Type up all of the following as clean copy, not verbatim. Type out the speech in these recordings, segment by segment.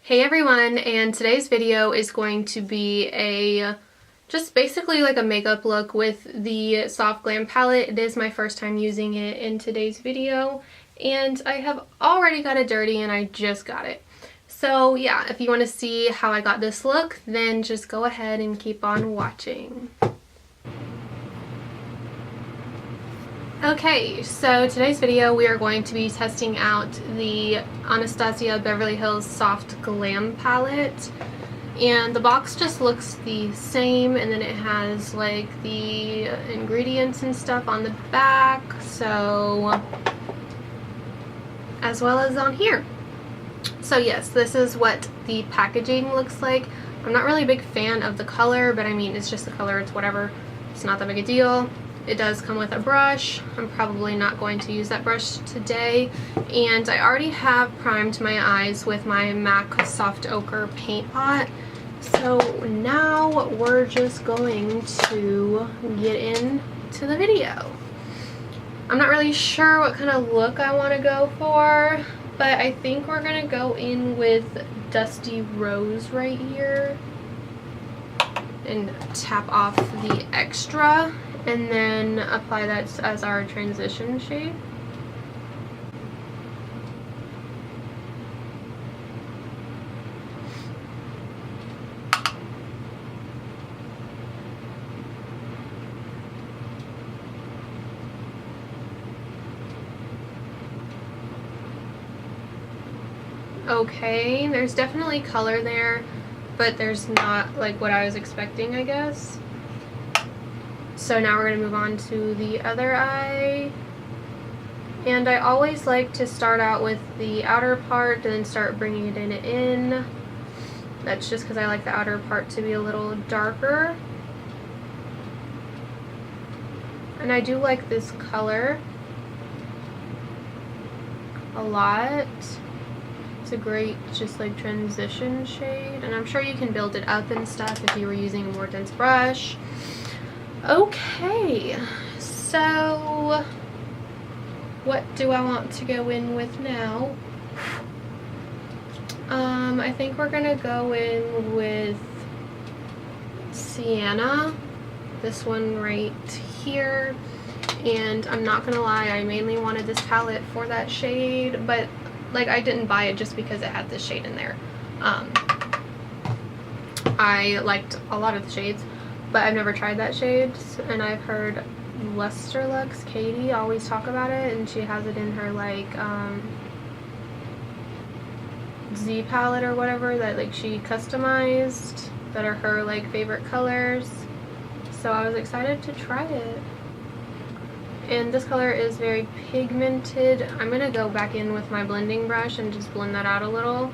Hey everyone, and today's video is going to be just basically like a makeup look with the Soft Glam palette. It is my first time using it in today's video, and I have already got it dirty and I just got it. So yeah, if you want to see how I got this look, then just go ahead and keep on watching. Okay, so today's video we are going to be testing out the Anastasia Beverly Hills Soft Glam palette, and the box just looks the same, and then it has like the ingredients and stuff on the back, so as well as on here. So yes, this is what the packaging looks like. I'm not really a big fan of the color, but I mean, it's just the color, it's whatever, it's not that big a deal. It does come with a brush. I'm probably not going to use that brush today. And I already have primed my eyes with my MAC Soft Ochre paint pot. So now we're just going to get into the video. I'm not really sure what kind of look I want to go for, but I think we're going to go in with Dusty Rose right here and tap off the extra, and then apply that as our transition shade. Okay, there's definitely color there, but there's not like what I was expecting, I guess. So now we're going to move on to the other eye, and I always like to start out with the outer part and then start bringing it in. That's just because I like the outer part to be a little darker, and I do like this color a lot. It's a great just like transition shade, and I'm sure you can build it up and stuff if you were using a more dense brush. Okay, so what do I want to go in with now? I think we're gonna go in with Sienna, this one right here, and I'm not gonna lie, I mainly wanted this palette for that shade, but like I didn't buy it just because it had this shade in there. I liked a lot of the shades, but I've never tried that shade, and I've heard Lustrelux Katie always talk about it, and she has it in her like Z palette or whatever that like she customized, that are her like favorite colors. So I was excited to try it. And this color is very pigmented. I'm gonna go back in with my blending brush and just blend that out a little.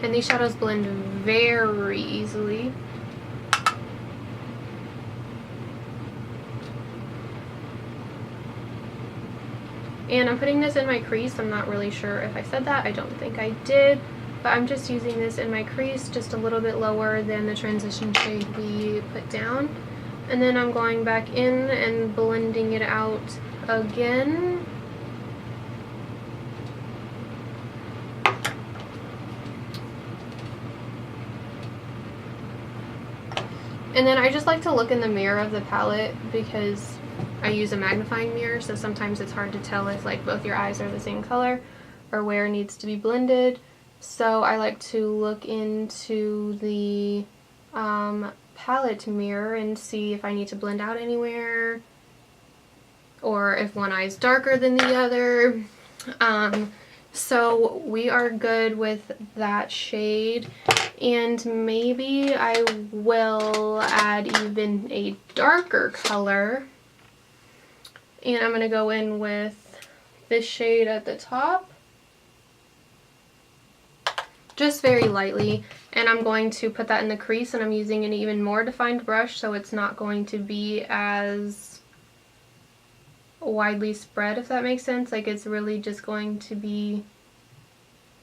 And these shadows blend very easily. And I'm putting this in my crease. I'm not really sure if I said that. I don't think I did. But I'm just using this in my crease, just a little bit lower than the transition shade we put down. And then I'm going back in and blending it out again. And then I just like to look in the mirror of the palette because I use a magnifying mirror, so sometimes it's hard to tell if like both your eyes are the same color or where it needs to be blended. So I like to look into the palette mirror and see if I need to blend out anywhere, or if one eye is darker than the other. So we are good with that shade, and maybe I will add even a darker color, and I'm going to go in with this shade at the top, just very lightly, and I'm going to put that in the crease, and I'm using an even more defined brush so it's not going to be as widely spread, if that makes sense. Like it's really just going to be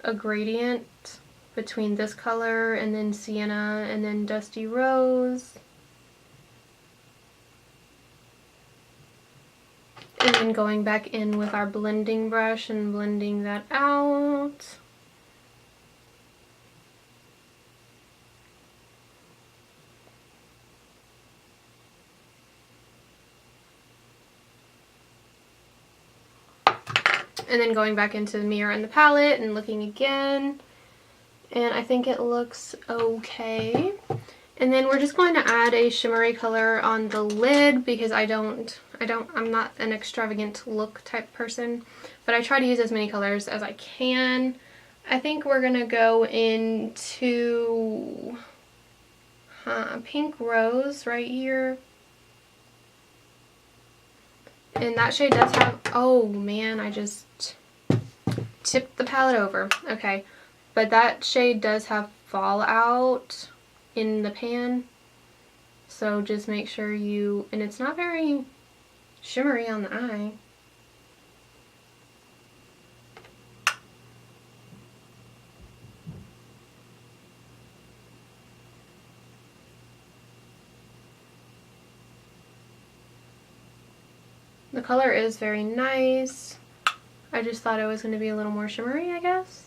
a gradient between this color and then Sienna and then Dusty Rose. And then going back in with our blending brush and blending that out. And then going back into the mirror and the palette and looking again. And I think it looks okay. And then we're just going to add a shimmery color on the lid because I'm not an extravagant look type person, but I try to use as many colors as I can. I think we're gonna go into pink rose right here. And that shade does have, oh man, I just tipped the palette over. Okay, but that shade does have fallout in the pan, so just make sure you, and it's not very shimmery on the eye. The color is very nice. I just thought it was going to be a little more shimmery, I guess.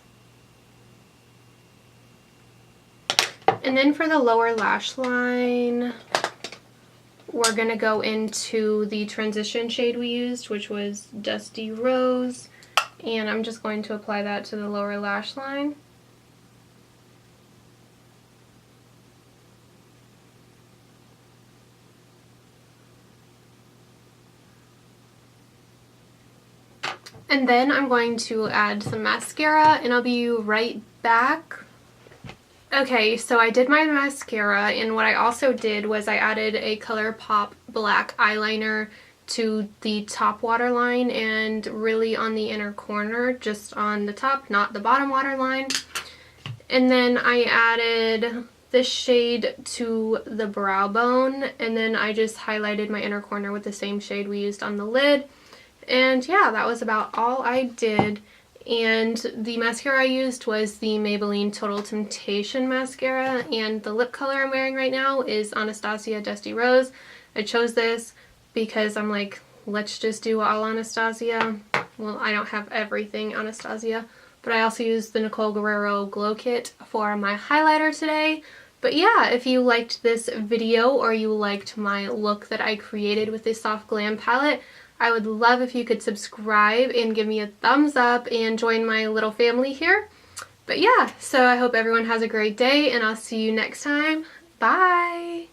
And then for the lower lash line, we're going to go into the transition shade we used, which was Dusty Rose. And I'm just going to apply that to the lower lash line. And then I'm going to add some mascara, and I'll be right back. Okay, so I did my mascara, and what I also did was I added a ColourPop black eyeliner to the top waterline and really on the inner corner, just on the top, not the bottom waterline. And then I added this shade to the brow bone, and then I just highlighted my inner corner with the same shade we used on the lid. And yeah, that was about all I did. And the mascara I used was the Maybelline Total Temptation mascara, and the lip color I'm wearing right now is Anastasia Dusty Rose. I chose this because I'm like, let's just do all Anastasia. Well, I don't have everything Anastasia, but I also used the Nicole Guerrero Glow Kit for my highlighter today. But yeah, if you liked this video or you liked my look that I created with this Soft Glam palette, I would love if you could subscribe and give me a thumbs up and join my little family here. But yeah, so I hope everyone has a great day, and I'll see you next time. Bye!